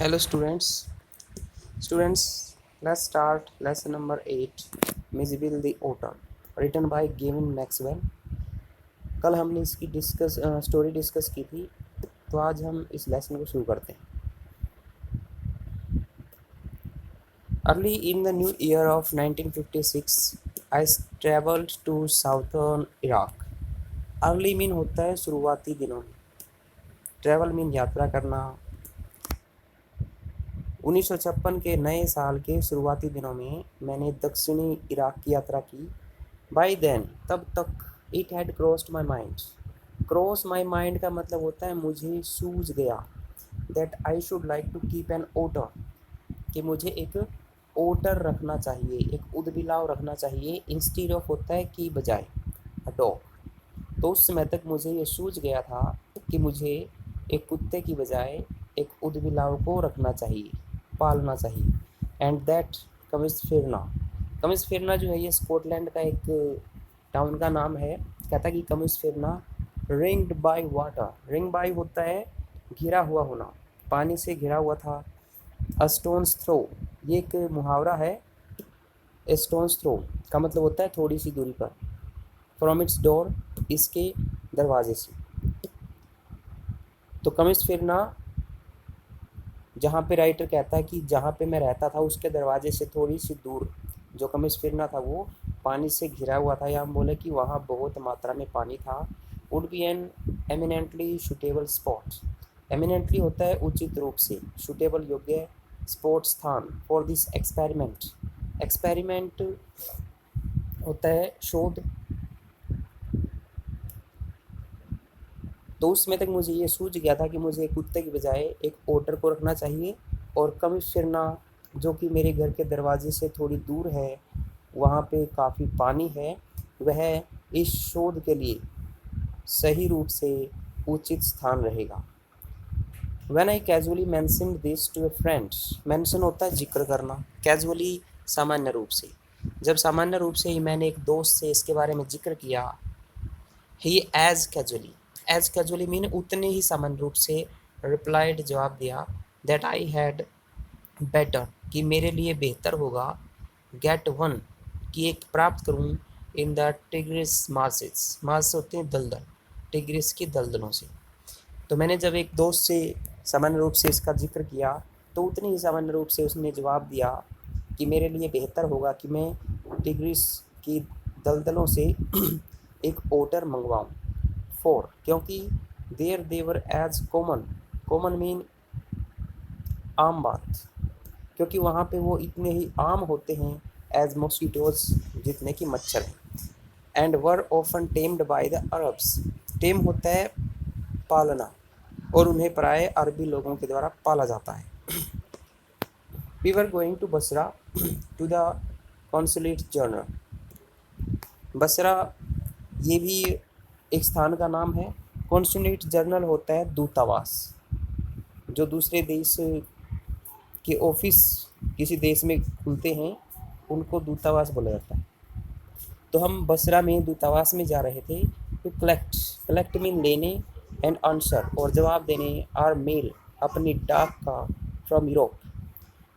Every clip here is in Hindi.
Hello students, let's start lesson number 8, Miserable the Autumn, written by Gavin Maxwell. कल हमने इसकी स्टोरी डिस्कस की थी, तो आज हम इस लेसन को शुरू करते हैं. Early in the new year of 1956, I traveled to southern Iraq. Early mean होता है शुरुआती दिनों में, ट्रैवल मीन यात्रा करना. 1956 के नए साल के शुरुआती दिनों में मैंने दक्षिणी इराक की यात्रा की. बाई देन, तब तक, it had crossed my mind. Cross my mind का मतलब होता है मुझे सूझ गया. That I should like to keep an otter, कि मुझे एक ओटर रखना चाहिए, एक उदबिलाव रखना चाहिए. इंस्टीड ऑफ होता है की बजाय अ डॉग. तो उस समय तक मुझे ये सूझ गया था कि मुझे एक कुत्ते की बजाय एक उदबिलाव को रखना चाहिए, पालना चाहिए. एंड दैट कमिसफिरना जो है ये स्कॉटलैंड का एक टाउन का नाम है. कहता है कि Camusfearna ringed by water. Ring by होता है घिरा हुआ होना, पानी से घिरा हुआ था. अ स्टोन्स थ्रो, ये एक मुहावरा है. स्टोन्स थ्रो का मतलब होता है थोड़ी सी दूरी पर. फ्रॉम इट्स डोर, इसके दरवाजे से. तो कमिसफिरना, जहाँ पे राइटर कहता है कि जहाँ पे मैं रहता था उसके दरवाजे से थोड़ी सी दूर जो कमिसफिरना था वो पानी से घिरा हुआ था, या हम बोले कि वहाँ बहुत मात्रा में पानी था. Would be an eminently suitable spot. Eminently होता है उचित रूप से, शूटेबल योग्य, स्पॉट स्थान. फॉर दिस एक्सपेरिमेंट, एक्सपेरिमेंट होता है शोध. तो उस समय तक मुझे ये सूझ गया था कि मुझे एक कुत्ते की बजाय एक ओटर को रखना चाहिए. और कमिसफिरना जो कि मेरे घर के दरवाजे से थोड़ी दूर है, वहाँ पे काफ़ी पानी है, वह इस शोध के लिए सही रूप से उचित स्थान रहेगा. When I casually mentioned this to a friend, mention होता है जिक्र करना, casually सामान्य रूप से. जब सामान्य रूप से ही मैंने एक दोस्त से इसके बारे में जिक्र किया, he as casually मीन उतने ही सामान्य रूप से, replied जवाब दिया, that I had better कि मेरे लिए बेहतर होगा, get one कि एक प्राप्त करूं, in the tigris मार्सेस होते हैं दलदल, टिग्रिस की दलदलों से. तो मैंने जब एक दोस्त से सामान्य रूप से इसका जिक्र किया तो उतने ही सामान्य रूप से उसने जवाब दिया कि मेरे लिए बेहतर होगा कि मैं टिग्रिस की दलदलों से एक ओटर मंगवाऊं. फॉर क्योंकि देवर एज कॉमन मीन आम बात, क्योंकि वहाँ पे वो इतने ही आम होते हैं एज मॉस्किटोज जितने कि मच्छर हैं. And were often tamed by the Arabs. Tame होता है पालना, और उन्हें प्राय अरबी लोगों के द्वारा पाला जाता है. We were going to Basra to the consulate general. Basra ये भी एक स्थान का नाम है. कॉन्सुलेट जर्नल होता है दूतावास. जो दूसरे देश के ऑफिस किसी देश में खुलते हैं उनको दूतावास बोला जाता है. तो हम बसरा में दूतावास में जा रहे थे. टू कलेक्ट मीन लेने, एंड आंसर और जवाब देने, आर मेल अपनी डाक का, फ्रॉम यूरोप.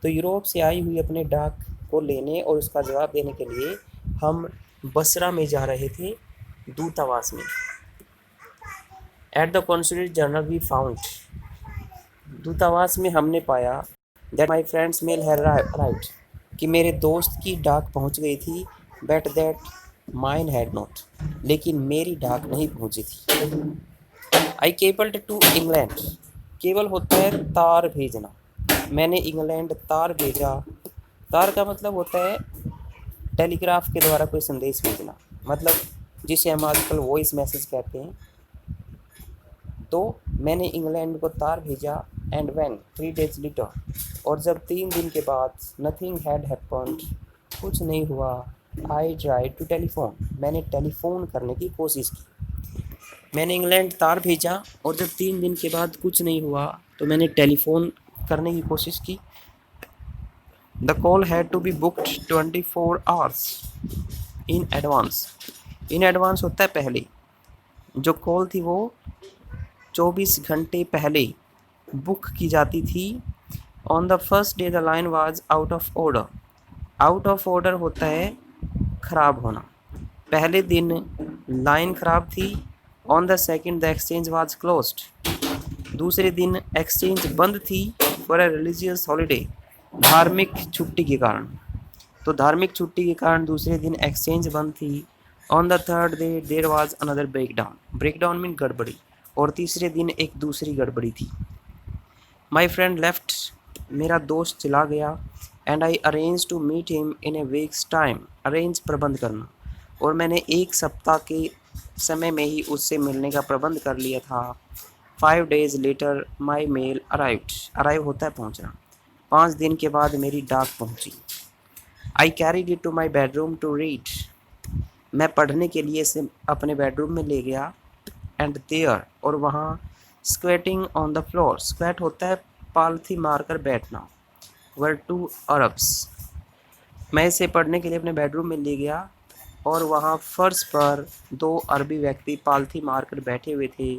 तो यूरोप से आई हुई अपने डाक को लेने और उसका जवाब देने के लिए हम बसरा में जा रहे थे, दूतावास में. At the consulate general we found, दूतावास में हमने पाया, that my friend's mail had right कि मेरे दोस्त की डाक पहुंच गई थी. But that mine had not, लेकिन मेरी डाक नहीं पहुंची थी. I cabled to England. Cable होता है तार भेजना. मैंने इंग्लैंड तार भेजा. तार का मतलब होता है टेलीग्राफ के द्वारा कोई संदेश भेजना, मतलब जिसे हम आजकल वॉइस मैसेज कहते हैं. तो मैंने इंग्लैंड को तार भेजा. एंड व्हेन 3 days later, और जब 3 दिन के बाद, नथिंग हैड हैपेंड कुछ नहीं हुआ, आई ट्राइड टू टेलीफोन मैंने टेलीफोन करने की कोशिश की. मैंने इंग्लैंड तार भेजा और जब 3 दिन के बाद कुछ नहीं हुआ तो मैंने टेलीफोन करने की कोशिश की. The call had to be booked 24 hours in advance. In advance होता है पहले. जो कॉल थी वो 24 घंटे पहले बुक की जाती थी. On the first day the line was out of order. Out of order होता है खराब होना। पहले दिन लाइन खराब थी। On the second the exchange was closed. दूसरे दिन एक्सचेंज बंद थी फॉर अ रिलीजियस हॉलीडे, धार्मिक छुट्टी के कारण। तो धार्मिक छुट्टी के कारण दूसरे दिन एक्सचेंज बंद थी। On the third day there was another breakdown. Breakdown mean गड़बड़ी। और तीसरे दिन एक दूसरी गड़बड़ी थी। My friend left. मेरा दोस्त चला गया। And I arrange to meet him in a week's time. Arrange प्रबंध करना। और मैंने एक सप्ताह के समय में ही उससे मिलने का प्रबंध कर लिया था। 5 days later my mail arrived. Arrive होता है पहुंचना। 5 दिन के बाद मेरी डाक पहुंची। I carried it to my bedroom to read. मैं पढ़ने के लिए इसे अपने बेडरूम में ले गया। एंड देयर, और वहाँ squatting on the floor. Square होता है पालथी मारकर बैठना। वर 2 अरब्स। मैं इसे पढ़ने के लिए अपने बेडरूम में ले गया और वहाँ फर्श पर 2 अरबी व्यक्ति पालथी मारकर बैठे हुए थे।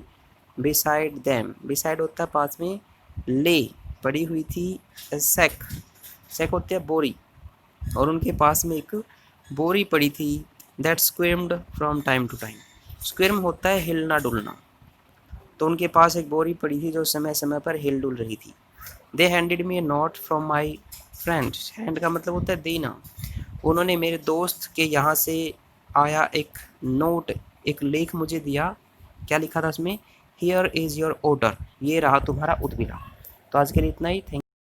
बिसाइड देम, बिसाइड होता है पास में, ले पड़ी हुई थी। सेक, सेक होती है बोरी, और उनके पास में एक बोरी पड़ी थी। That squirmed from time to time. Squirm होता है हिलना डुलना। तो उनके पास एक बोरी पड़ी थी जो समय समय पर हिल डुल रही थी। They handed me a note from my friend. Hand का मतलब होता है देना। उन्होंने मेरे दोस्त के यहाँ से आया एक नोट, एक लेख मुझे दिया। क्या लिखा था उसमें? Here is your order. ये रहा तुम्हारा उद्बिला। तो आज के लिए इतना ही। थैंक